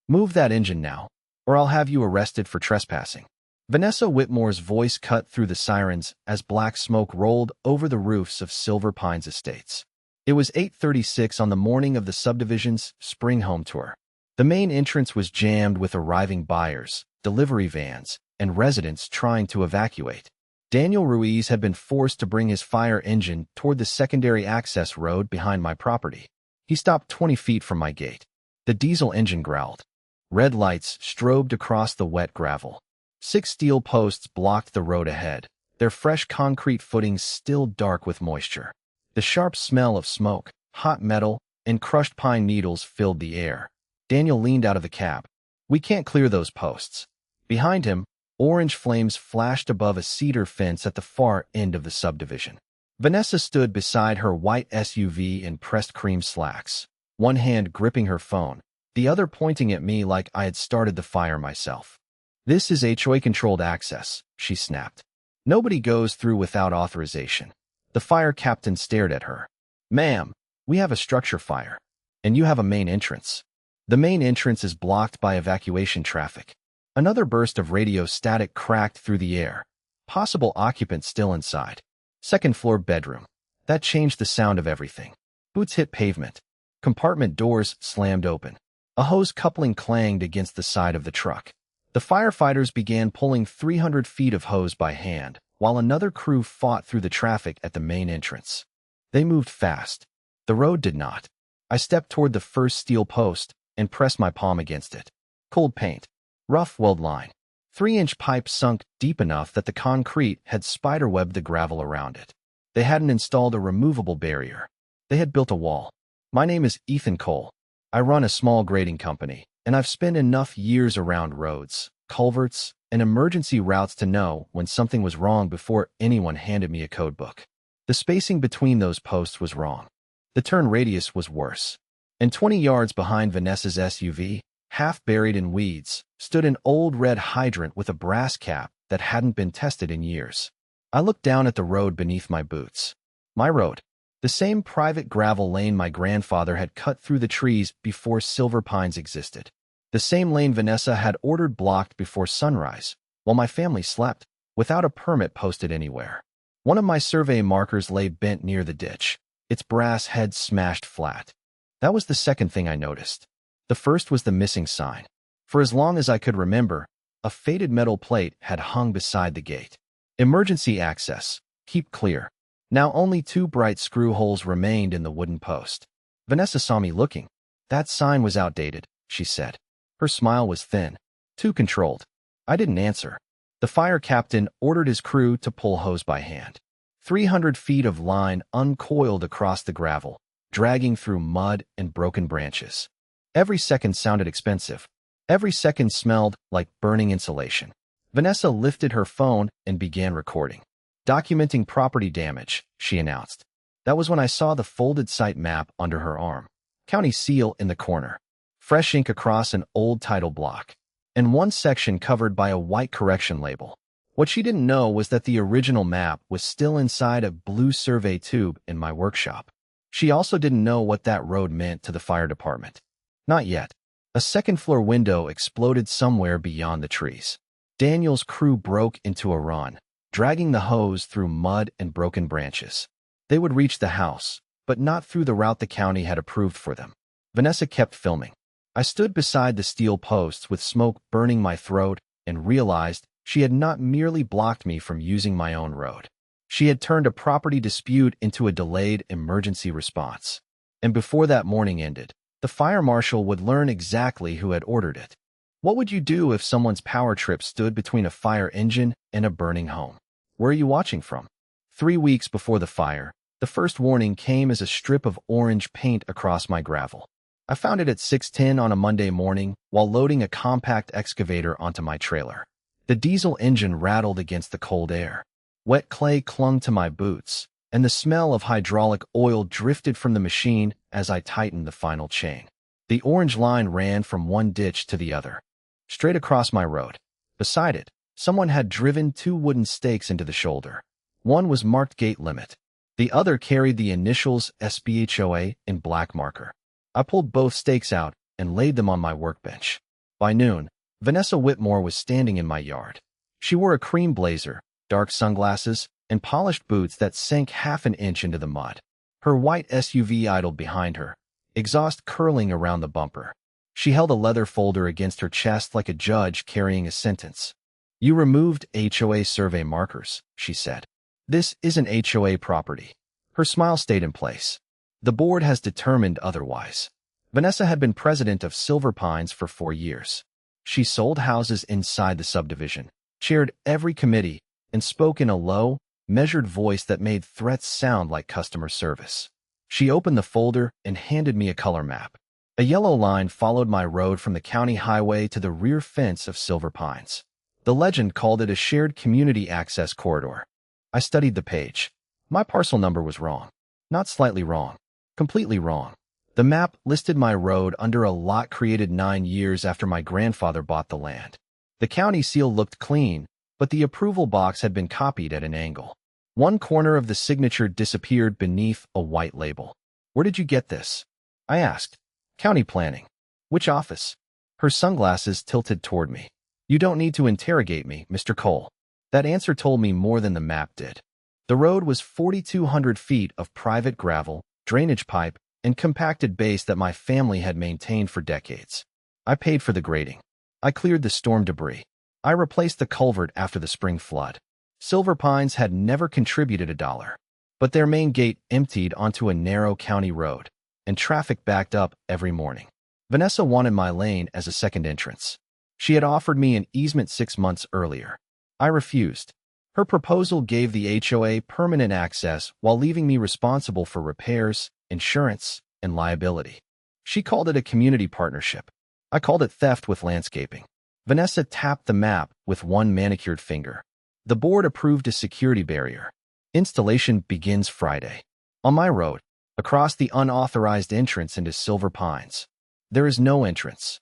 Move that engine now, or I'll have you arrested for trespassing. Vanessa Whitmore's voice cut through the sirens as black smoke rolled over the roofs of Silver Pines Estates. It was 8:36 on the morning of the Subdivision's spring home tour. The main entrance was jammed with arriving buyers, delivery vans, and residents trying to evacuate. Daniel Ruiz had been forced to bring his fire engine toward the secondary access road behind my property. He stopped 20 feet from my gate. The diesel engine growled. Red lights strobed across the wet gravel. 6 steel posts blocked the road ahead, their fresh concrete footings still dark with moisture. The sharp smell of smoke, hot metal, and crushed pine needles filled the air. Daniel leaned out of the cab. "We can't clear those posts." Behind him, orange flames flashed above a cedar fence at the far end of the subdivision. Vanessa stood beside her white SUV in pressed cream slacks, one hand gripping her phone, the other pointing at me like I had started the fire myself. "This is HOA-controlled access," she snapped. "Nobody goes through without authorization." The fire captain stared at her. "Ma'am, we have a structure fire, and you have a main entrance. The main entrance is blocked by evacuation traffic." Another burst of radio static cracked through the air. Possible occupants still inside. Second-floor bedroom. That changed the sound of everything. Boots hit pavement. Compartment doors slammed open. A hose coupling clanged against the side of the truck. The firefighters began pulling 300 feet of hose by hand, while another crew fought through the traffic at the main entrance. They moved fast. The road did not. I stepped toward the first steel post and pressed my palm against it. Cold paint. Rough weld line. 3-inch pipe sunk deep enough that the concrete had spiderwebbed the gravel around it. They hadn't installed a removable barrier. They had built a wall. "My name is Ethan Cole. I run a small grading company, and I've spent enough years around roads, culverts, and emergency routes to know when something was wrong before anyone handed me a code book." The spacing between those posts was wrong. The turn radius was worse. And 20 yards behind Vanessa's SUV, half buried in weeds, stood an old red hydrant with a brass cap that hadn't been tested in years. I looked down at the road beneath my boots. My road. The same private gravel lane my grandfather had cut through the trees before Silver Pines existed. The same lane Vanessa had ordered blocked before sunrise, while my family slept, without a permit posted anywhere. One of my survey markers lay bent near the ditch, its brass head smashed flat. That was the second thing I noticed. The first was the missing sign. For as long as I could remember, a faded metal plate had hung beside the gate. "Emergency access. Keep clear." Now only 2 bright screw holes remained in the wooden post. Vanessa saw me looking. "That sign was outdated," she said. Her smile was thin, too controlled. I didn't answer. The fire captain ordered his crew to pull hose by hand. 300 feet of line uncoiled across the gravel, dragging through mud and broken branches. Every second sounded expensive. Every second smelled like burning insulation. Vanessa lifted her phone and began recording. "Documenting property damage," she announced. That was when I saw the folded site map under her arm. County seal in the corner. Fresh ink across an old title block. And one section covered by a white correction label. What she didn't know was that the original map was still inside a blue survey tube in my workshop. She also didn't know what that road meant to the fire department. Not yet. A second-floor window exploded somewhere beyond the trees. Daniel's crew broke into a run, dragging the hose through mud and broken branches. They would reach the house, but not through the route the county had approved for them. Vanessa kept filming. I stood beside the steel posts with smoke burning my throat and realized she had not merely blocked me from using my own road. She had turned a property dispute into a delayed emergency response. And before that morning ended, the fire marshal would learn exactly who had ordered it. What would you do if someone's power trip stood between a fire engine and a burning home? Where are you watching from? 3 weeks before the fire, the first warning came as a strip of orange paint across my gravel. I found it at 6:10 on a Monday morning while loading a compact excavator onto my trailer. The diesel engine rattled against the cold air. Wet clay clung to my boots, and the smell of hydraulic oil drifted from the machine as I tightened the final chain. The orange line ran from one ditch to the other, straight across my road. Beside it, someone had driven 2 wooden stakes into the shoulder. One was marked gate limit. The other carried the initials SBHOA in black marker. I pulled both stakes out and laid them on my workbench. By noon, Vanessa Whitmore was standing in my yard. She wore a cream blazer, dark sunglasses, and polished boots that sank half an inch into the mud. Her white SUV idled behind her, exhaust curling around the bumper. She held a leather folder against her chest like a judge carrying a sentence. "You removed HOA survey markers," she said. "This isn't HOA property." Her smile stayed in place. "The board has determined otherwise." Vanessa had been president of Silver Pines for 4 years. She sold houses inside the subdivision, chaired every committee, and spoke in a low, measured voice that made threats sound like customer service. She opened the folder and handed me a color map. A yellow line followed my road from the county highway to the rear fence of Silver Pines. The legend called it a shared community access corridor. I studied the page. My parcel number was wrong. Not slightly wrong. Completely wrong. The map listed my road under a lot created 9 years after my grandfather bought the land. The county seal looked clean, but the approval box had been copied at an angle. One corner of the signature disappeared beneath a white label. "Where did you get this?" I asked. "County planning." "Which office?" Her sunglasses tilted toward me. "You don't need to interrogate me, Mr. Cole." That answer told me more than the map did. The road was 4,200 feet of private gravel, drainage pipe, and compacted base that my family had maintained for decades. I paid for the grading. I cleared the storm debris. I replaced the culvert after the spring flood. Silver Pines had never contributed $1, but their main gate emptied onto a narrow county road, and traffic backed up every morning. Vanessa wanted my lane as a second entrance. She had offered me an easement 6 months earlier. I refused. Her proposal gave the HOA permanent access while leaving me responsible for repairs, insurance, and liability. She called it a community partnership. I called it theft with landscaping. Vanessa tapped the map with one manicured finger. The board approved a security barrier. Installation begins Friday. On my road, across the unauthorized entrance into Silver Pines. There is no entrance.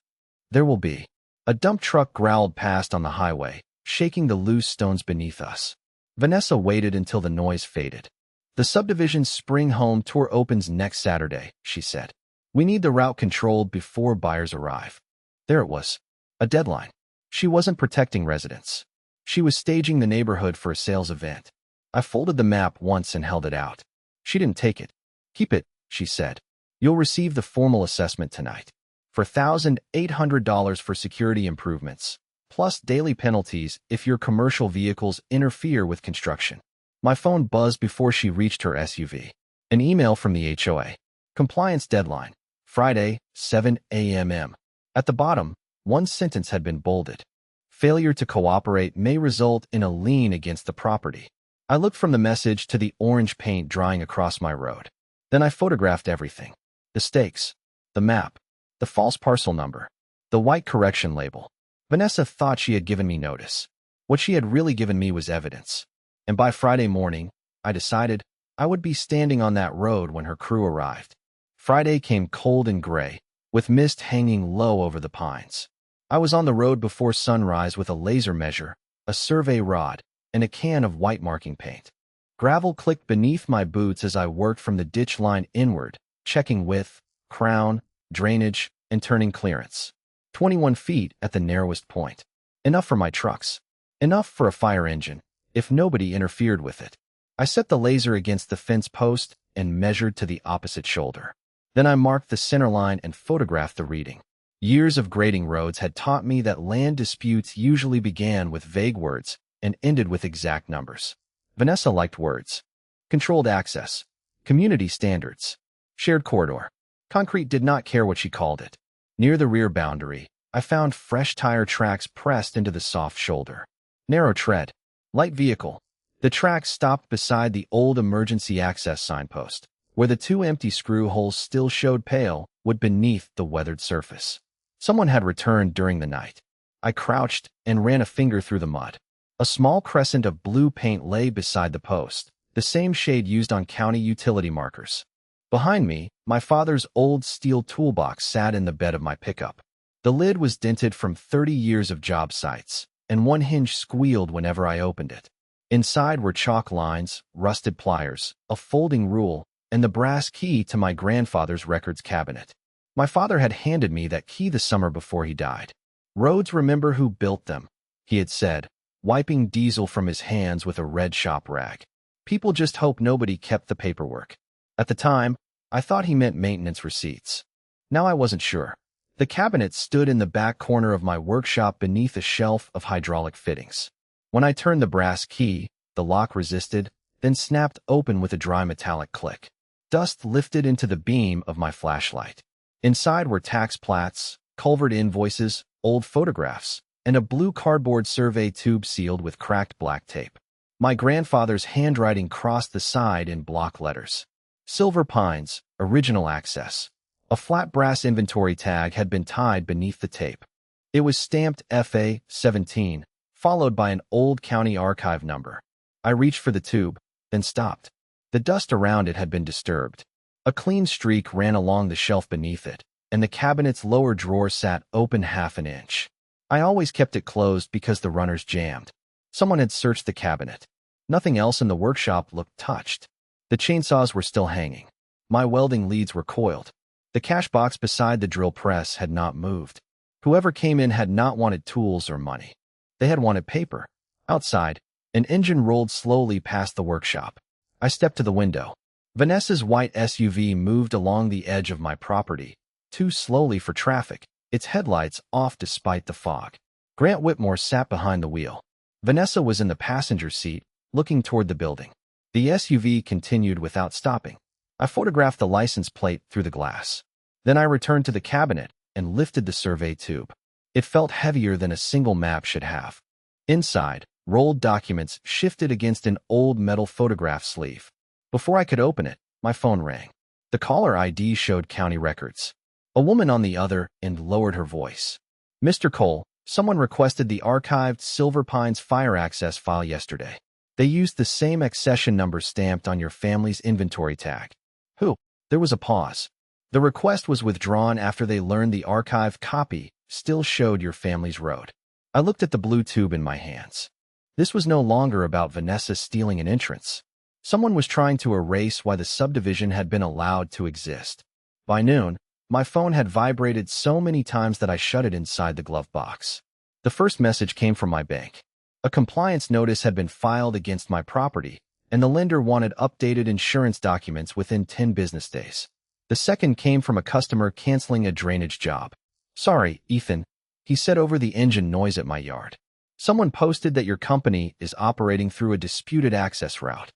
There will be. A dump truck growled past on the highway, shaking the loose stones beneath us. Vanessa waited until the noise faded. "The subdivision's spring home tour opens next Saturday," she said. "We need the route controlled before buyers arrive." There it was. A deadline. She wasn't protecting residents. She was staging the neighborhood for a sales event. I folded the map once and held it out. She didn't take it. "Keep it," she said. "You'll receive the formal assessment tonight. For $1,800 for security improvements, plus daily penalties if your commercial vehicles interfere with construction." My phone buzzed before she reached her SUV. An email from the HOA. Compliance deadline. Friday, 7 a.m. At the bottom, one sentence had been bolded. "Failure to cooperate may result in a lien against the property." I looked from the message to the orange paint drying across my road. Then I photographed everything. The stakes, the map, the false parcel number, the white correction label. Vanessa thought she had given me notice. What she had really given me was evidence. And by Friday morning, I decided I would be standing on that road when her crew arrived. Friday came cold and gray, with mist hanging low over the pines. I was on the road before sunrise with a laser measure, a survey rod, and a can of white marking paint. Gravel clicked beneath my boots as I worked from the ditch line inward, checking width, crown, drainage, and turning clearance. 21 feet at the narrowest point. Enough for my trucks. Enough for a fire engine, if nobody interfered with it. I set the laser against the fence post and measured to the opposite shoulder. Then I marked the center line and photographed the reading. Years of grading roads had taught me that land disputes usually began with vague words and ended with exact numbers. Vanessa liked words. Controlled access. Community standards. Shared corridor. Concrete did not care what she called it. Near the rear boundary, I found fresh tire tracks pressed into the soft shoulder. Narrow tread. Light vehicle. The tracks stopped beside the old emergency access signpost, where the 2 empty screw holes still showed pale wood beneath the weathered surface. Someone had returned during the night. I crouched and ran a finger through the mud. A small crescent of blue paint lay beside the post, the same shade used on county utility markers. Behind me, my father's old steel toolbox sat in the bed of my pickup. The lid was dented from 30 years of job sites, and one hinge squealed whenever I opened it. Inside were chalk lines, rusted pliers, a folding rule, and the brass key to my grandfather's records cabinet. My father had handed me that key the summer before he died. Roads remember who built them, he had said, wiping diesel from his hands with a red shop rag. People just hope nobody kept the paperwork. At the time, I thought he meant maintenance receipts. Now I wasn't sure. The cabinet stood in the back corner of my workshop beneath a shelf of hydraulic fittings. When I turned the brass key, the lock resisted, then snapped open with a dry metallic click. Dust lifted into the beam of my flashlight. Inside were tax plats, culvert invoices, old photographs, and a blue cardboard survey tube sealed with cracked black tape. My grandfather's handwriting crossed the side in block letters. Silver Pines, original access. A flat brass inventory tag had been tied beneath the tape. It was stamped FA 17, followed by an old county archive number. I reached for the tube, then stopped. The dust around it had been disturbed. A clean streak ran along the shelf beneath it, and the cabinet's lower drawer sat open half an inch. I always kept it closed because the runners jammed. Someone had searched the cabinet. Nothing else in the workshop looked touched. The chainsaws were still hanging. My welding leads were coiled. The cash box beside the drill press had not moved. Whoever came in had not wanted tools or money. They had wanted paper. Outside, an engine rolled slowly past the workshop. I stepped to the window. Vanessa's white SUV moved along the edge of my property, too slowly for traffic, its headlights off despite the fog. Grant Whitmore sat behind the wheel. Vanessa was in the passenger seat, looking toward the building. The SUV continued without stopping. I photographed the license plate through the glass. Then I returned to the cabinet and lifted the survey tube. It felt heavier than a single map should have. Inside, rolled documents shifted against an old metal photograph sleeve. Before I could open it, my phone rang. The caller ID showed county records. A woman on the other end lowered her voice. "Mr. Cole, someone requested the archived Silver Pines fire access file yesterday. They used the same accession number stamped on your family's inventory tag." "Who?" There was a pause. "The request was withdrawn after they learned the archived copy still showed your family's road." I looked at the blue tube in my hands. This was no longer about Vanessa stealing an entrance. Someone was trying to erase why the subdivision had been allowed to exist. By noon, my phone had vibrated so many times that I shut it inside the glove box. The first message came from my bank. A compliance notice had been filed against my property, and the lender wanted updated insurance documents within 10 business days. The second came from a customer canceling a drainage job. "Sorry, Ethan," he said over the engine noise at my yard. "Someone posted that your company is operating through a disputed access route.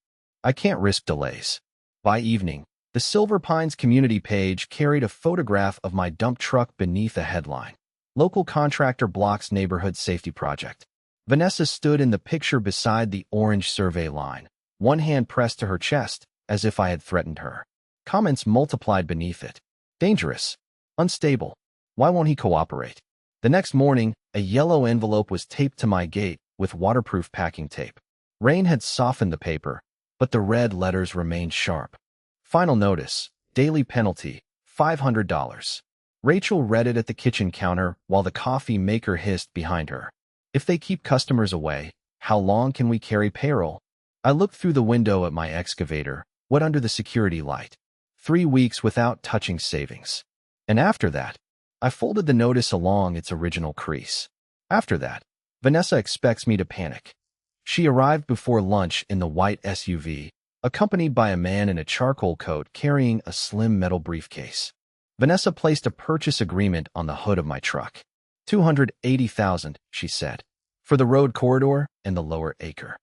I can't risk delays." By evening, the Silver Pines community page carried a photograph of my dump truck beneath a headline. "Local contractor blocks neighborhood safety project." Vanessa stood in the picture beside the orange survey line, one hand pressed to her chest, as if I had threatened her. Comments multiplied beneath it. "Dangerous. Unstable. Why won't he cooperate?" The next morning, a yellow envelope was taped to my gate with waterproof packing tape. Rain had softened the paper, but the red letters remained sharp. "Final notice. Daily penalty. $500. Rachel read it at the kitchen counter while the coffee maker hissed behind her. "If they keep customers away, how long can we carry payroll?" I looked through the window at my excavator, wet under the security light. 3 weeks without touching savings. And after that, I folded the notice along its original crease. After that, Vanessa expects me to panic. She arrived before lunch in the white SUV, accompanied by a man in a charcoal coat carrying a slim metal briefcase. Vanessa placed a purchase agreement on the hood of my truck. $280,000, she said, for the road corridor and the lower acre.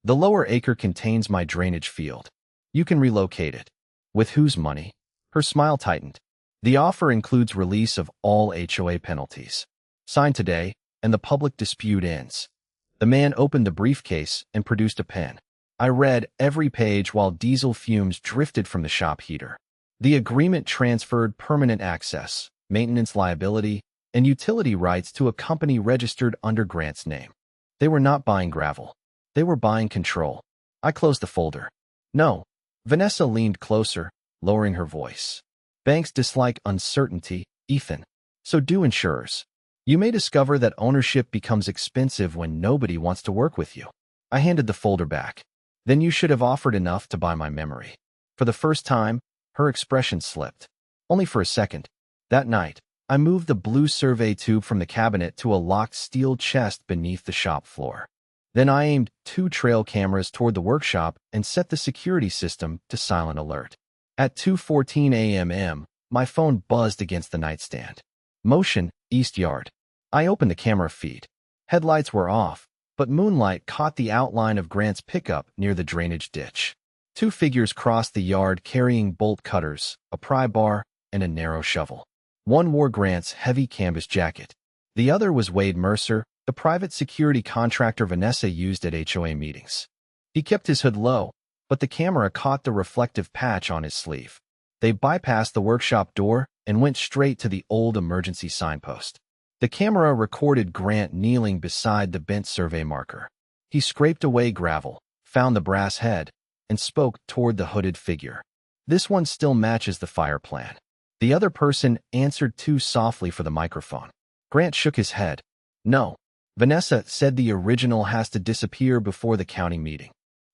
The lower acre contains my drainage field. You can relocate it. With whose money? Her smile tightened. The offer includes release of all HOA penalties. Sign today, and the public dispute ends. The man opened the briefcase and produced a pen. I read every page while diesel fumes drifted from the shop heater. The agreement transferred permanent access, maintenance liability, and utility rights to a company registered under Grant's name. They were not buying gravel. They were buying control. I closed the folder. "No." Vanessa leaned closer, lowering her voice. "Banks dislike uncertainty, Ethan. So do insurers. You may discover that ownership becomes expensive when nobody wants to work with you." I handed the folder back. "Then you should have offered enough to buy my memory." For the first time, her expression slipped. Only for a second. That night, I moved the blue survey tube from the cabinet to a locked steel chest beneath the shop floor. Then I aimed 2 trail cameras toward the workshop and set the security system to silent alert. At 2:14 a.m., my phone buzzed against the nightstand. Motion, East Yard. I opened the camera feed. Headlights were off, but moonlight caught the outline of Grant's pickup near the drainage ditch. 2 figures crossed the yard carrying bolt cutters, a pry bar, and a narrow shovel. One wore Grant's heavy canvas jacket. The other was Wade Mercer, the private security contractor Vanessa used at HOA meetings. He kept his hood low, but the camera caught the reflective patch on his sleeve. They bypassed the workshop door and went straight to the old emergency signpost. The camera recorded Grant kneeling beside the bent survey marker. He scraped away gravel, found the brass head, and spoke toward the hooded figure. "This one still matches the fire plan." The other person answered too softly for the microphone. Grant shook his head. "No. Vanessa said the original has to disappear before the county meeting."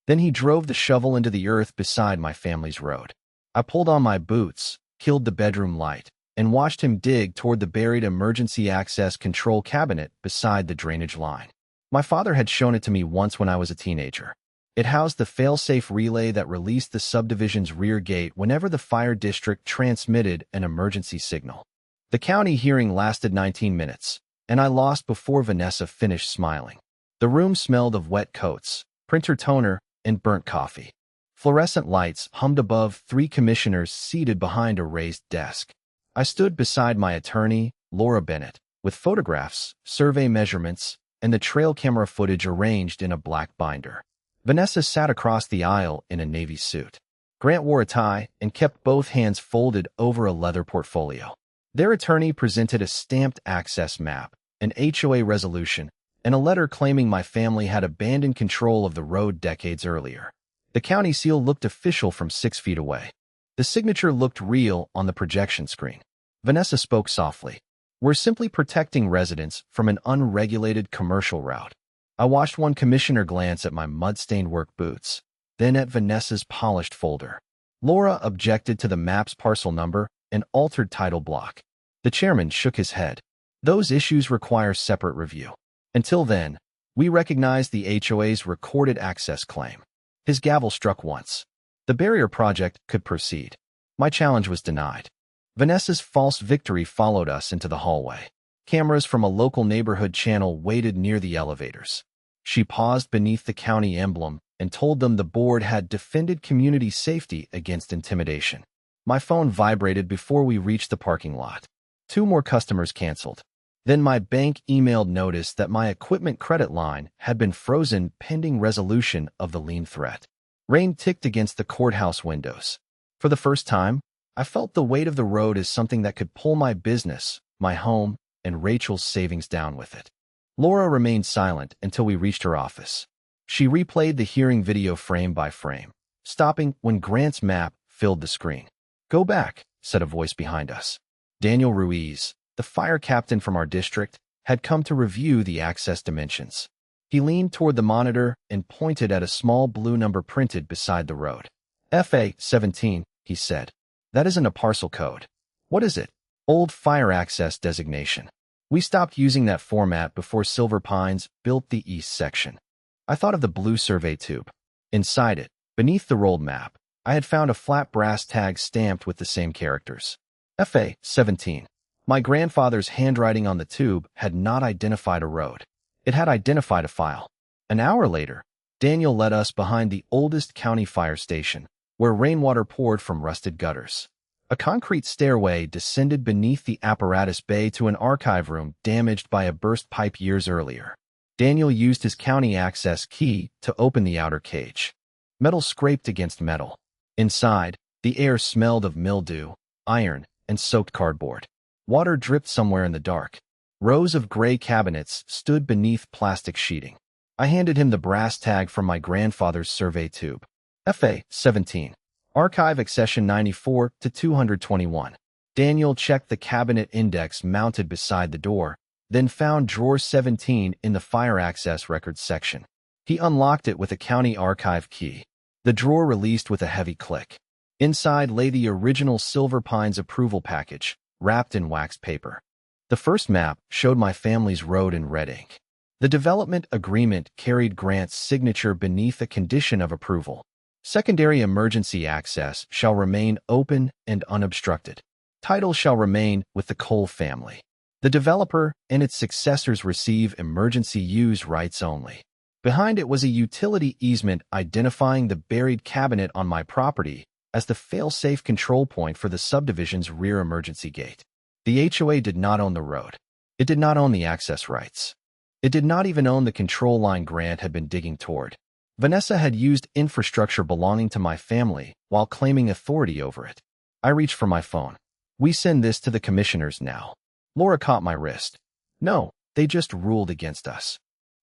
Then he drove the shovel into the earth beside my family's road. I pulled on my boots, killed the bedroom light, and watched him dig toward the buried emergency access control cabinet beside the drainage line. My father had shown it to me once when I was a teenager. It housed the fail-safe relay that released the subdivision's rear gate whenever the fire district transmitted an emergency signal. The county hearing lasted 19 minutes, and I lost before Vanessa finished smiling. The room smelled of wet coats, printer toner, and burnt coffee. Fluorescent lights hummed above 3 commissioners seated behind a raised desk. I stood beside my attorney, Laura Bennett, with photographs, survey measurements, and the trail camera footage arranged in a black binder. Vanessa sat across the aisle in a navy suit. Grant wore a tie and kept both hands folded over a leather portfolio. Their attorney presented a stamped access map, an HOA resolution, and a letter claiming my family had abandoned control of the road decades earlier. The county seal looked official from 6 feet away. The signature looked real on the projection screen. Vanessa spoke softly. "We're simply protecting residents from an unregulated commercial route." I watched one commissioner glance at my mud-stained work boots, then at Vanessa's polished folder. Laura objected to the map's parcel number and altered title block. The chairman shook his head. "Those issues require separate review. Until then, we recognize the HOA's recorded access claim." His gavel struck once. The barrier project could proceed. My challenge was denied. Vanessa's false victory followed us into the hallway. Cameras from a local neighborhood channel waited near the elevators. She paused beneath the county emblem and told them the board had defended community safety against intimidation. My phone vibrated before we reached the parking lot. 2 more customers canceled. Then my bank emailed notice that my equipment credit line had been frozen pending resolution of the lien threat. Rain ticked against the courthouse windows. For the first time, I felt the weight of the road as something that could pull my business, my home, and Rachel's savings down with it. Laura remained silent until we reached her office. She replayed the hearing video frame by frame, stopping when Grant's map filled the screen. "Go back," said a voice behind us. Daniel Ruiz, the fire captain from our district, had come to review the access dimensions. He leaned toward the monitor and pointed at a small blue number printed beside the road. "FA 17, he said. "That isn't a parcel code." "What is it?" "Old fire access designation. We stopped using that format before Silver Pines built the east section." I thought of the blue survey tube. Inside it, beneath the rolled map, I had found a flat brass tag stamped with the same characters. FA 17. My grandfather's handwriting on the tube had not identified a road. It had identified a file. An hour later, Daniel led us behind the oldest county fire station, where rainwater poured from rusted gutters. A concrete stairway descended beneath the apparatus bay to an archive room damaged by a burst pipe years earlier. Daniel used his county access key to open the outer cage. Metal scraped against metal. Inside, the air smelled of mildew, iron, and soaked cardboard. Water dripped somewhere in the dark. Rows of gray cabinets stood beneath plastic sheeting. I handed him the brass tag from my grandfather's survey tube. FA 17. Archive accession 94 to 221. Daniel checked the cabinet index mounted beside the door, then found drawer 17 in the fire access records section. He unlocked it with a county archive key. The drawer released with a heavy click. Inside lay the original Silver Pines approval package, wrapped in waxed paper. The first map showed my family's road in red ink. The development agreement carried Grant's signature beneath a condition of approval. Secondary emergency access shall remain open and unobstructed. Title shall remain with the Cole family. The developer and its successors receive emergency use rights only. Behind it was a utility easement identifying the buried cabinet on my property as the fail-safe control point for the subdivision's rear emergency gate. The HOA did not own the road. It did not own the access rights. It did not even own the control line Grant had been digging toward. Vanessa had used infrastructure belonging to my family while claiming authority over it. I reached for my phone. We send this to the commissioners now. Laura caught my wrist. No, they just ruled against us.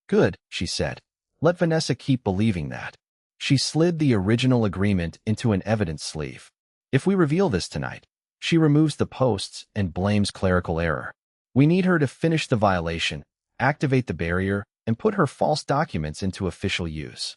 Good, she said. Let Vanessa keep believing that. She slid the original agreement into an evidence sleeve. If we reveal this tonight, she removes the posts and blames clerical error. We need her to finish the violation, activate the barrier, and put her false documents into official use.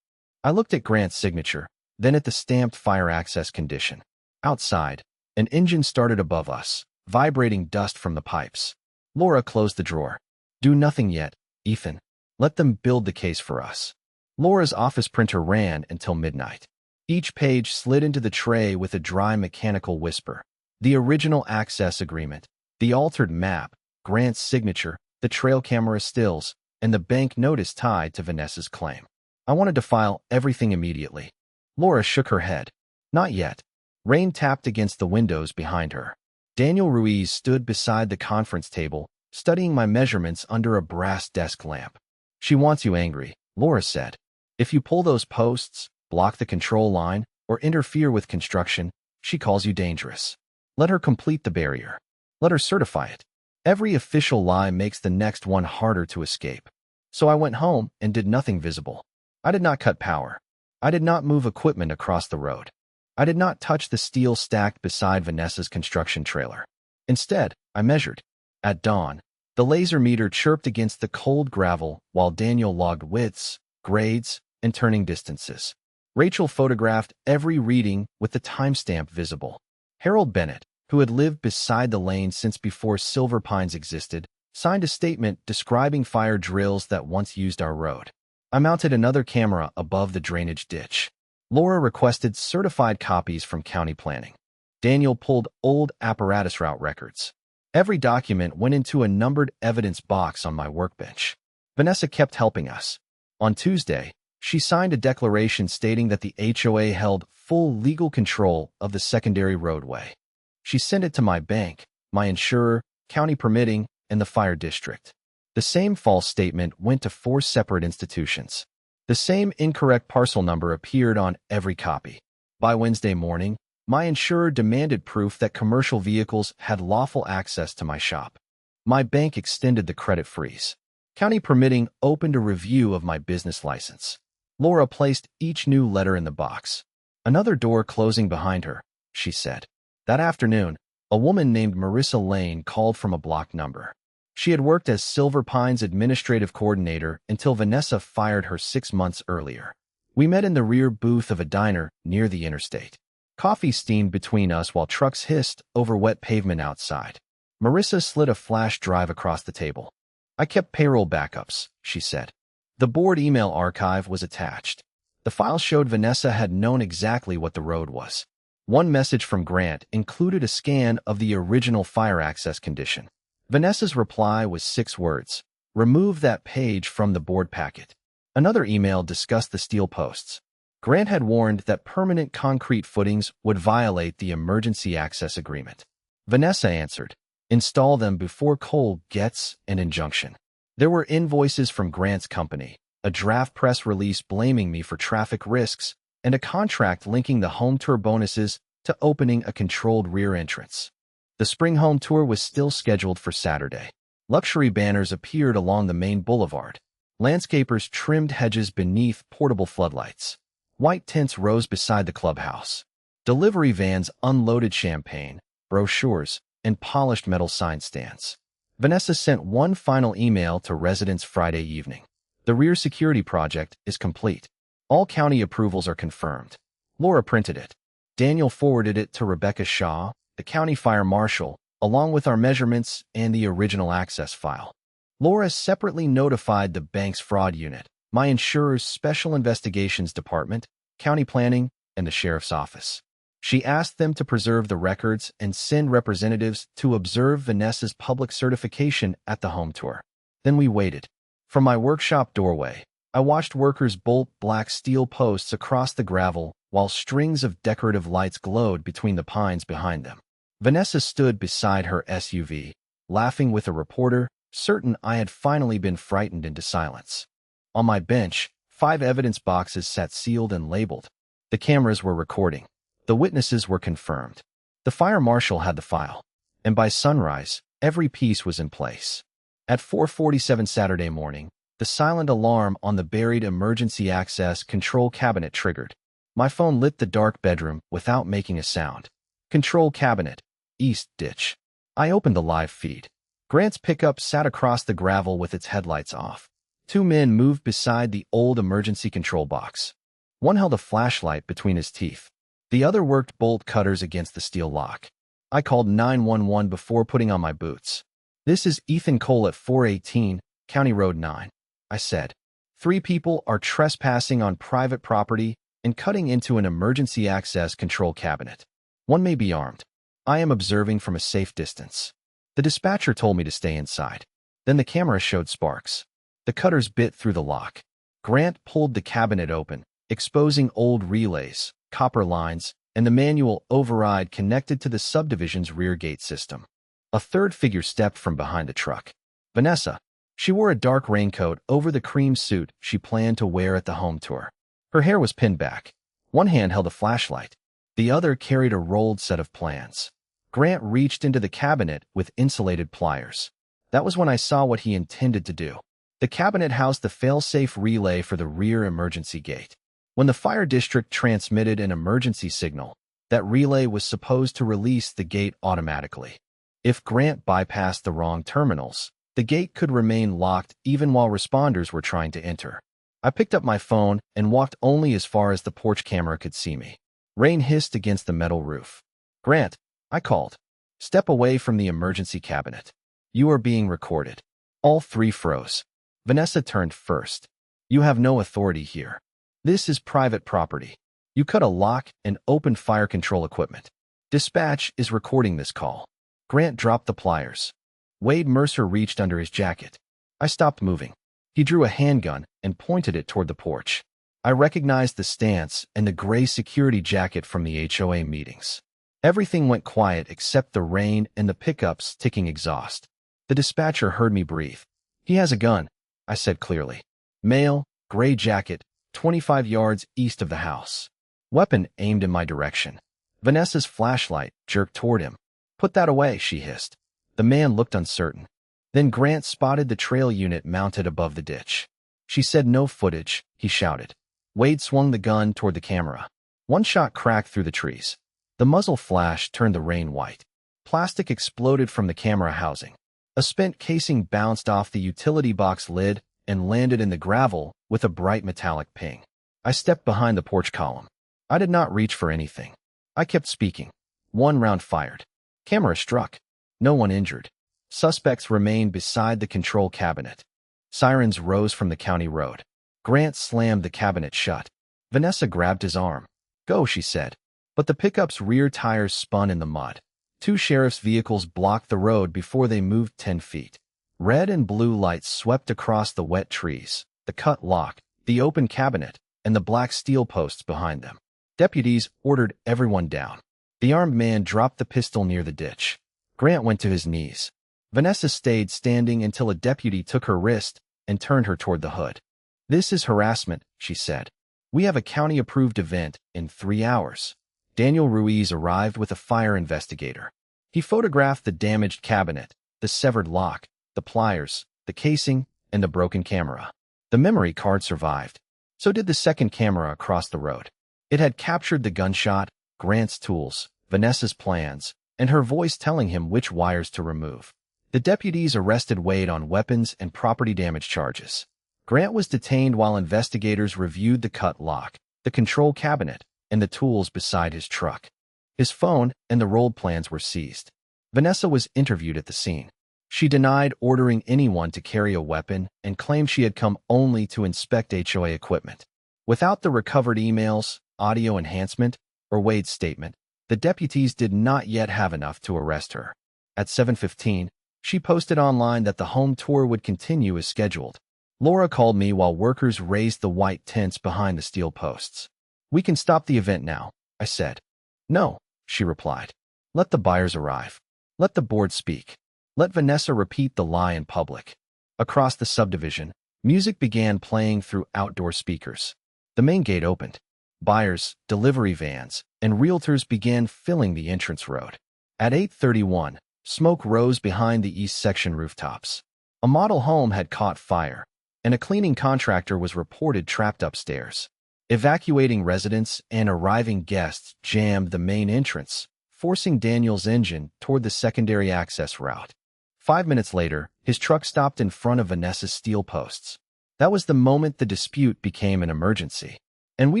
I looked at Grant's signature, then at the stamped fire access condition. Outside, an engine started above us, vibrating dust from the pipes. Laura closed the drawer. Do nothing yet, Ethan. Let them build the case for us. Laura's office printer ran until midnight. Each page slid into the tray with a dry mechanical whisper. The original access agreement, the altered map, Grant's signature, the trail camera stills, and the bank notice tied to Vanessa's claim. I wanted to file everything immediately. Laura shook her head. Not yet. Rain tapped against the windows behind her. Daniel Ruiz stood beside the conference table, studying my measurements under a brass desk lamp. She wants you angry, Laura said. If you pull those posts, block the control line, or interfere with construction, she calls you dangerous. Let her complete the barrier. Let her certify it. Every official lie makes the next one harder to escape. So I went home and did nothing visible. I did not cut power. I did not move equipment across the road. I did not touch the steel stacked beside Vanessa's construction trailer. Instead, I measured. At dawn, the laser meter chirped against the cold gravel while Daniel logged widths, grades, and turning distances. Rachel photographed every reading with the timestamp visible. Harold Bennett, who had lived beside the lane since before Silver Pines existed, signed a statement describing fire drills that once used our road. I mounted another camera above the drainage ditch. Laura requested certified copies from county planning. Daniel pulled old apparatus route records. Every document went into a numbered evidence box on my workbench. Vanessa kept helping us. On Tuesday, she signed a declaration stating that the HOA held full legal control of the secondary roadway. She sent it to my bank, my insurer, county permitting, and the fire district. The same false statement went to 4 separate institutions. The same incorrect parcel number appeared on every copy. By Wednesday morning, my insurer demanded proof that commercial vehicles had lawful access to my shop. My bank extended the credit freeze. County permitting opened a review of my business license. Laura placed each new letter in the box. Another door closing behind her, she said. That afternoon, a woman named Marissa Lane called from a block number. She had worked as Silver Pines administrative coordinator until Vanessa fired her 6 months earlier. We met in the rear booth of a diner near the interstate. Coffee steamed between us while trucks hissed over wet pavement outside. Marissa slid a flash drive across the table. I kept payroll backups, she said. The board email archive was attached. The file showed Vanessa had known exactly what the road was. One message from Grant included a scan of the original fire access condition. Vanessa's reply was 6 words. Remove that page from the board packet. Another email discussed the steel posts. Grant had warned that permanent concrete footings would violate the emergency access agreement. Vanessa answered, install them before Cole gets an injunction. There were invoices from Grant's company, a draft press release blaming me for traffic risks, and a contract linking the home tour bonuses to opening a controlled rear entrance. The spring home tour was still scheduled for Saturday. Luxury banners appeared along the main boulevard. Landscapers trimmed hedges beneath portable floodlights. White tents rose beside the clubhouse. Delivery vans unloaded champagne, brochures, and polished metal sign stands. Vanessa sent one final email to residents Friday evening. The rear security project is complete. All county approvals are confirmed. Laura printed it. Daniel forwarded it to Rebecca Shaw, the County Fire Marshal, along with our measurements and the original access file. Laura separately notified the bank's fraud unit, my insurer's special investigations department, county planning, and the sheriff's office. She asked them to preserve the records and send representatives to observe Vanessa's public certification at the home tour. Then we waited. From my workshop doorway, I watched workers bolt black steel posts across the gravel while strings of decorative lights glowed between the pines behind them. Vanessa stood beside her SUV, laughing with a reporter, certain I had finally been frightened into silence. On my bench, 5 evidence boxes sat sealed and labeled. The cameras were recording. The witnesses were confirmed. The fire marshal had the file. And by sunrise, every piece was in place. At 4:47 Saturday morning, the silent alarm on the buried emergency access control cabinet triggered. My phone lit the dark bedroom without making a sound. Control cabinet, East Ditch. I opened the live feed. Grant's pickup sat across the gravel with its headlights off. 2 men moved beside the old emergency control box. One held a flashlight between his teeth. The other worked bolt cutters against the steel lock. I called 911 before putting on my boots. "This is Ethan Cole at 418 County Road 9, I said. 3 people are trespassing on private property and cutting into an emergency access control cabinet. One may be armed. I am observing from a safe distance." The dispatcher told me to stay inside. Then the camera showed sparks. The cutters bit through the lock. Grant pulled the cabinet open, exposing old relays, copper lines, and the manual override connected to the subdivision's rear gate system. A third figure stepped from behind the truck. Vanessa. She wore a dark raincoat over the cream suit she planned to wear at the home tour. Her hair was pinned back. One hand held a flashlight. The other carried a rolled set of plans. Grant reached into the cabinet with insulated pliers. That was when I saw what he intended to do. The cabinet housed the fail-safe relay for the rear emergency gate. When the fire district transmitted an emergency signal, that relay was supposed to release the gate automatically. If Grant bypassed the wrong terminals, the gate could remain locked even while responders were trying to enter. I picked up my phone and walked only as far as the porch camera could see me. Rain hissed against the metal roof. "Grant," I called. "Step away from the emergency cabinet. You are being recorded." All 3 froze. Vanessa turned first. "You have no authority here. This is private property. You cut a lock and opened fire control equipment. Dispatch is recording this call." Grant dropped the pliers. Wade Mercer reached under his jacket. I stopped moving. He drew a handgun and pointed it toward the porch. I recognized the stance and the gray security jacket from the HOA meetings. Everything went quiet except the rain and the pickup's ticking exhaust. The dispatcher heard me breathe. "He has a gun," I said clearly. "Male, gray jacket, 25 yards east of the house." Weapon aimed in my direction. Vanessa's flashlight jerked toward him. "Put that away," she hissed. The man looked uncertain. Then Grant spotted the trail unit mounted above the ditch. "She said no footage," he shouted. Wade swung the gun toward the camera. One shot cracked through the trees. The muzzle flash turned the rain white. Plastic exploded from the camera housing. A spent casing bounced off the utility box lid and landed in the gravel with a bright metallic ping. I stepped behind the porch column. I did not reach for anything. I kept speaking. 1 round fired. Camera struck. No one injured. Suspects remained beside the control cabinet. Sirens rose from the county road. Grant slammed the cabinet shut. Vanessa grabbed his arm. "Go," she said. But the pickup's rear tires spun in the mud. 2 sheriff's vehicles blocked the road before they moved 10 feet. Red and blue lights swept across the wet trees, the cut lock, the open cabinet, and the black steel posts behind them. Deputies ordered everyone down. The armed man dropped the pistol near the ditch. Grant went to his knees. Vanessa stayed standing until a deputy took her wrist and turned her toward the hood. "This is harassment," she said. "We have a county-approved event in 3 hours." Daniel Ruiz arrived with a fire investigator. He photographed the damaged cabinet, the severed lock, the pliers, the casing, and the broken camera. The memory card survived. So did the second camera across the road. It had captured the gunshot, Grant's tools, Vanessa's plans, and her voice telling him which wires to remove. The deputies arrested Wade on weapons and property damage charges. Grant was detained while investigators reviewed the cut lock, the control cabinet, and the tools beside his truck. His phone and the rolled plans were seized. Vanessa was interviewed at the scene. She denied ordering anyone to carry a weapon and claimed she had come only to inspect HOA equipment. Without the recovered emails, audio enhancement, or Wade's statement, the deputies did not yet have enough to arrest her. At 7:15, she posted online that the home tour would continue as scheduled. Laura called me while workers raised the white tents behind the steel posts. "We can stop the event now," I said. "No," she replied. "Let the buyers arrive. Let the board speak. Let Vanessa repeat the lie in public." Across the subdivision, music began playing through outdoor speakers. The main gate opened. Buyers, delivery vans, and realtors began filling the entrance road. At 8:31, smoke rose behind the east section rooftops. A model home had caught fire, and a cleaning contractor was reported trapped upstairs. Evacuating residents and arriving guests jammed the main entrance, forcing Daniel's engine toward the secondary access route. 5 minutes later, his truck stopped in front of Vanessa's steel posts. That was the moment the dispute became an emergency, and we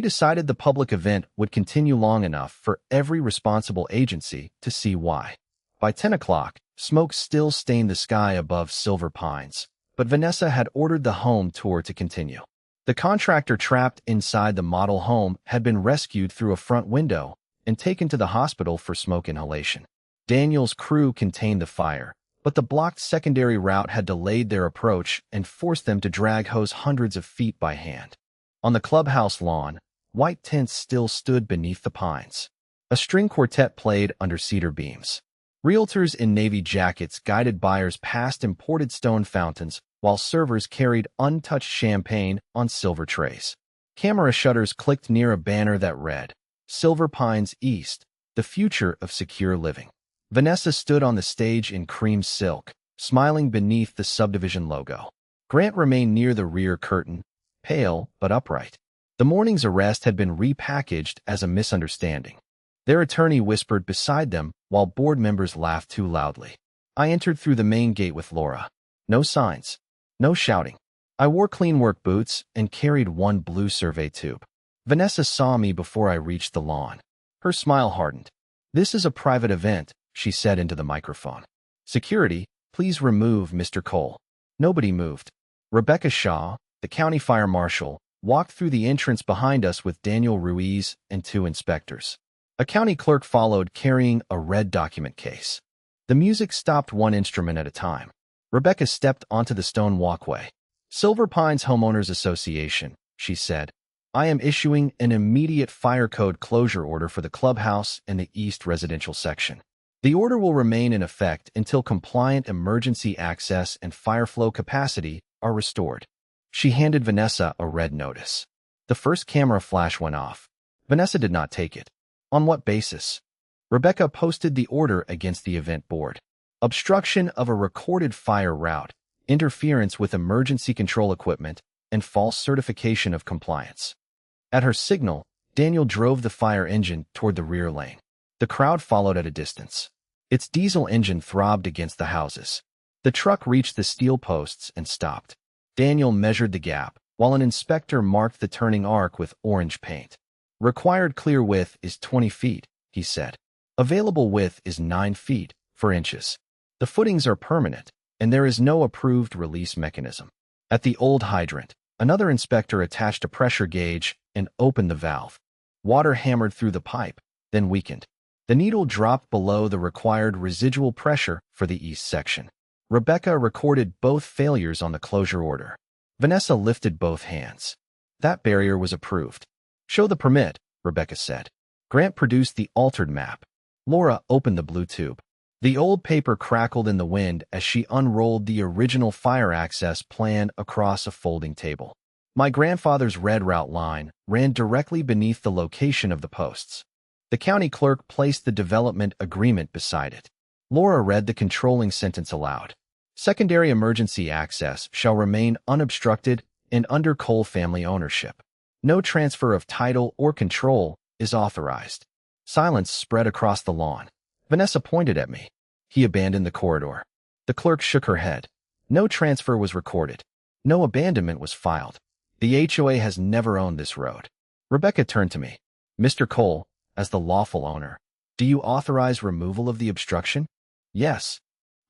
decided the public event would continue long enough for every responsible agency to see why. By 10 o'clock, smoke still stained the sky above Silver Pines, but Vanessa had ordered the home tour to continue. The contractor trapped inside the model home had been rescued through a front window and taken to the hospital for smoke inhalation. Daniel's crew contained the fire, but the blocked secondary route had delayed their approach and forced them to drag hose hundreds of feet by hand. On the clubhouse lawn, white tents still stood beneath the pines. A string quartet played under cedar beams. Realtors in navy jackets guided buyers past imported stone fountains, while servers carried untouched champagne on silver trays. Camera shutters clicked near a banner that read, "Silver Pines East, the future of secure living." Vanessa stood on the stage in cream silk, smiling beneath the Subdivision logo. Grant remained near the rear curtain, pale but upright. The morning's arrest had been repackaged as a misunderstanding. Their attorney whispered beside them while board members laughed too loudly. I entered through the main gate with Laura. No signs. No shouting. I wore clean work boots and carried one blue survey tube. Vanessa saw me before I reached the lawn. Her smile hardened. "This is a private event," she said into the microphone. "Security, please remove Mr. Cole." Nobody moved. Rebecca Shaw, the County Fire Marshal, walked through the entrance behind us with Daniel Ruiz and 2 inspectors. A county clerk followed carrying a red document case. The music stopped one instrument at a time. Rebecca stepped onto the stone walkway. "Silver Pines Homeowners Association," she said. "I am issuing an immediate fire code closure order for the clubhouse and the east residential section. The order will remain in effect until compliant emergency access and fire flow capacity are restored." She handed Vanessa a red notice. The first camera flash went off. Vanessa did not take it. On what basis? Rebecca posted the order against the event board. Obstruction of a recorded fire route, interference with emergency control equipment, and false certification of compliance. At her signal, Daniel drove the fire engine toward the rear lane. The crowd followed at a distance. Its diesel engine throbbed against the houses. The truck reached the steel posts and stopped. Daniel measured the gap, while an inspector marked the turning arc with orange paint. "Required clear width is 20 feet, he said. "Available width is 9 feet, 4 inches. The footings are permanent, and there is no approved release mechanism." At the old hydrant, another inspector attached a pressure gauge and opened the valve. Water hammered through the pipe, then weakened. The needle dropped below the required residual pressure for the east section. Rebecca recorded both failures on the closure order. Vanessa lifted both hands. That barrier was approved. "Show the permit," Rebecca said. Grant produced the altered map. Laura opened the blue tube. The old paper crackled in the wind as she unrolled the original fire access plan across a folding table. My grandfather's red route line ran directly beneath the location of the posts. The county clerk placed the development agreement beside it. Laura read the controlling sentence aloud. "Secondary emergency access shall remain unobstructed and under Cole family ownership. No transfer of title or control is authorized." Silence spread across the lawn. Vanessa pointed at me. "He abandoned the corridor." The clerk shook her head. "No transfer was recorded. No abandonment was filed. The HOA has never owned this road." Rebecca turned to me. "Mr. Cole, as the lawful owner, do you authorize removal of the obstruction?" Yes.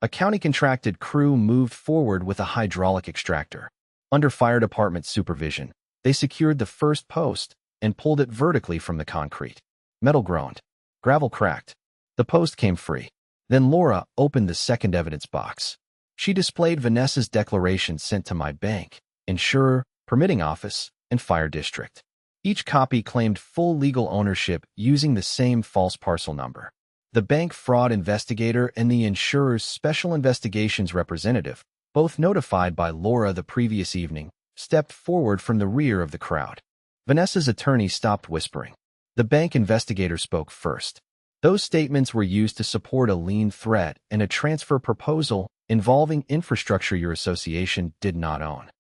A county-contracted crew moved forward with a hydraulic extractor. Under fire department supervision, they secured the first post and pulled it vertically from the concrete. Metal groaned. Gravel cracked. The post came free. Then Laura opened the second evidence box. She displayed Vanessa's declaration sent to my bank, insurer, permitting office, and fire district. Each copy claimed full legal ownership using the same false parcel number. The bank fraud investigator and the insurer's special investigations representative, both notified by Laura the previous evening, stepped forward from the rear of the crowd. Vanessa's attorney stopped whispering. The bank investigator spoke first. Those statements were used to support a lien threat and a transfer proposal involving infrastructure your association did not own.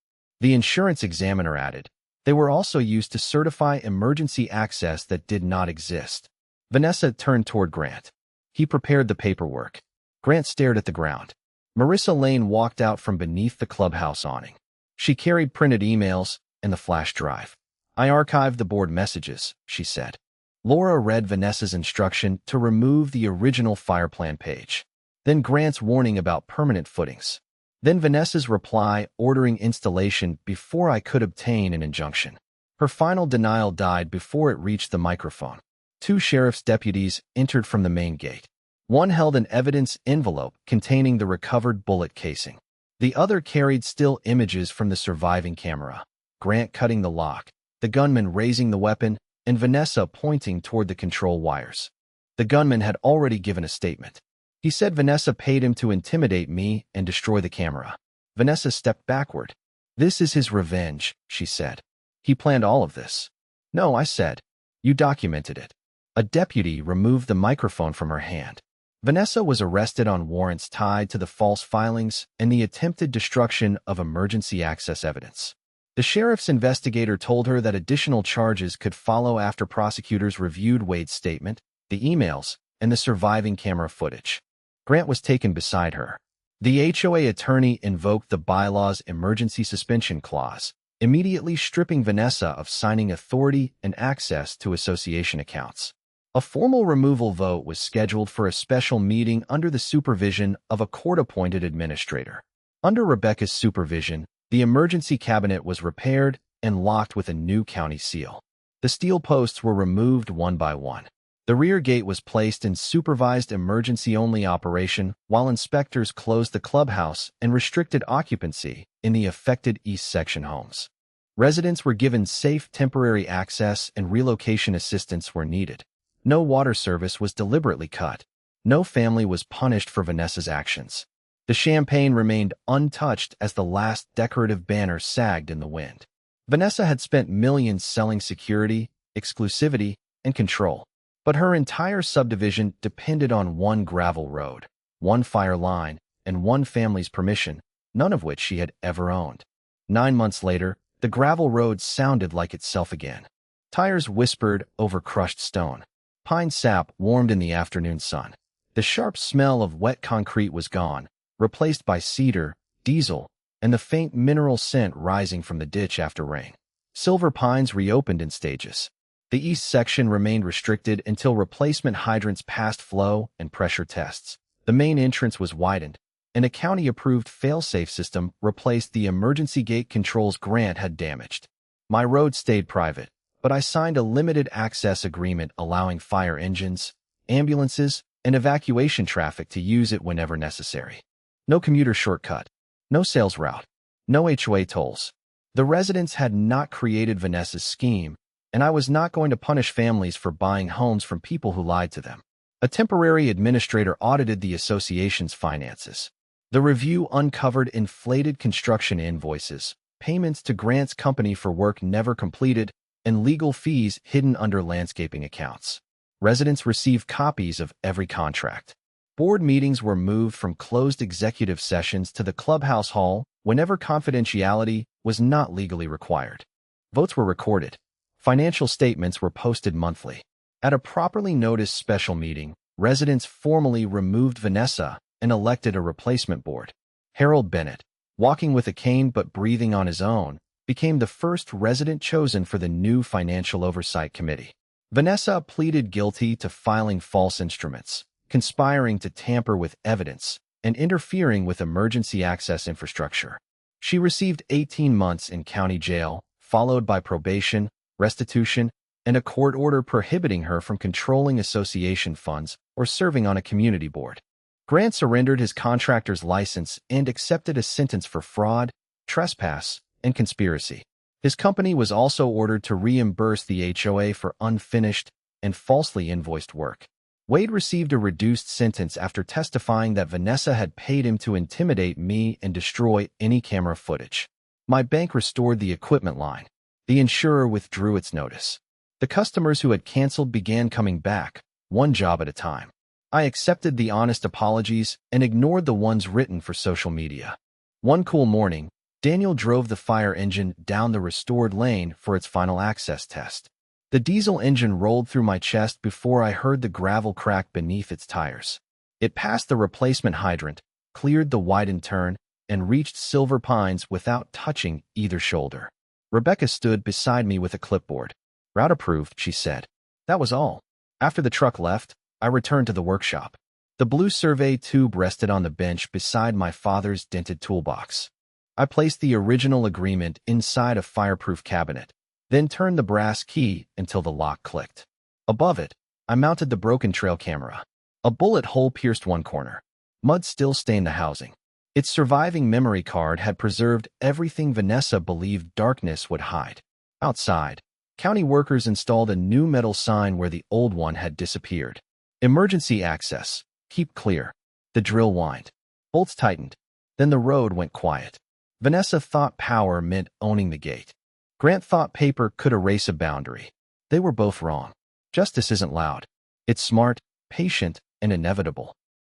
The insurance examiner added, they were also used to certify emergency access that did not exist. Vanessa turned toward Grant. He prepared the paperwork. Grant stared at the ground. Marissa Lane walked out from beneath the clubhouse awning. She carried printed emails and the flash drive. I archived the board messages, she said. Laura read Vanessa's instruction to remove the original fire plan page. Then Grant's warning about permanent footings. Then Vanessa's reply ordering installation before I could obtain an injunction. Her final denial died before it reached the microphone. 2 sheriff's deputies entered from the main gate. One held an evidence envelope containing the recovered bullet casing. The other carried still images from the surviving camera. Grant cutting the lock, the gunman raising the weapon, and Vanessa pointing toward the control wires. The gunman had already given a statement. He said Vanessa paid him to intimidate me and destroy the camera. Vanessa stepped backward. This is his revenge, she said. He planned all of this. No, I said. You documented it. A deputy removed the microphone from her hand. Vanessa was arrested on warrants tied to the false filings and the attempted destruction of emergency access evidence. The sheriff's investigator told her that additional charges could follow after prosecutors reviewed Wade's statement, the emails, and the surviving camera footage. Grant was taken beside her. The HOA attorney invoked the bylaw's emergency suspension clause, immediately stripping Vanessa of signing authority and access to association accounts. A formal removal vote was scheduled for a special meeting under the supervision of a court-appointed administrator. Under Rebecca's supervision, the emergency cabinet was repaired and locked with a new county seal. The steel posts were removed one by one. The rear gate was placed in supervised emergency-only operation while inspectors closed the clubhouse and restricted occupancy in the affected East Section homes. Residents were given safe temporary access and relocation assistance where needed. No water service was deliberately cut. No family was punished for Vanessa's actions. The champagne remained untouched as the last decorative banner sagged in the wind. Vanessa had spent millions selling security, exclusivity, and control. But her entire subdivision depended on one gravel road, one fire line, and one family's permission, none of which she had ever owned. 9 months later, the gravel road sounded like itself again. Tires whispered over crushed stone. Pine sap warmed in the afternoon sun. The sharp smell of wet concrete was gone, replaced by cedar, diesel, and the faint mineral scent rising from the ditch after rain. Silver pines reopened in stages. The east section remained restricted until replacement hydrants passed flow and pressure tests. The main entrance was widened, and a county-approved fail-safe system replaced the emergency gate controls Grant had damaged. My road stayed private, but I signed a limited access agreement allowing fire engines, ambulances, and evacuation traffic to use it whenever necessary. No commuter shortcut, no sales route, no HOA tolls. The residents had not created Vanessa's scheme, and I was not going to punish families for buying homes from people who lied to them. A temporary administrator audited the association's finances. The review uncovered inflated construction invoices, payments to Grant's company for work never completed, and legal fees hidden under landscaping accounts. Residents received copies of every contract. Board meetings were moved from closed executive sessions to the clubhouse hall whenever confidentiality was not legally required. Votes were recorded. Financial statements were posted monthly. At a properly noticed special meeting, residents formally removed Vanessa and elected a replacement board. Harold Bennett, walking with a cane but breathing on his own, became the first resident chosen for the new Financial Oversight Committee. Vanessa pleaded guilty to filing false instruments, conspiring to tamper with evidence, and interfering with emergency access infrastructure. She received 18 months in county jail, followed by probation, restitution, and a court order prohibiting her from controlling association funds or serving on a community board. Grant surrendered his contractor's license and accepted a sentence for fraud, trespass, and conspiracy. His company was also ordered to reimburse the HOA for unfinished and falsely invoiced work. Wade received a reduced sentence after testifying that Vanessa had paid him to intimidate me and destroy any camera footage. My bank restored the equipment line. The insurer withdrew its notice. The customers who had canceled began coming back, one job at a time. I accepted the honest apologies and ignored the ones written for social media. One cool morning, Daniel drove the fire engine down the restored lane for its final access test. The diesel engine rolled through my chest before I heard the gravel crack beneath its tires. It passed the replacement hydrant, cleared the widened turn, and reached Silver Pines without touching either shoulder. Rebecca stood beside me with a clipboard. "Route approved," she said. That was all. After the truck left, I returned to the workshop. The blue survey tube rested on the bench beside my father's dented toolbox. I placed the original agreement inside a fireproof cabinet, then turned the brass key until the lock clicked. Above it, I mounted the broken trail camera. A bullet hole pierced one corner. Mud still stained the housing. Its surviving memory card had preserved everything Vanessa believed darkness would hide. Outside, county workers installed a new metal sign where the old one had disappeared. Emergency access. Keep clear. The drill whined. Bolts tightened. Then the road went quiet. Vanessa thought power meant owning the gate. Grant thought paper could erase a boundary. They were both wrong. Justice isn't loud. It's smart, patient, and inevitable.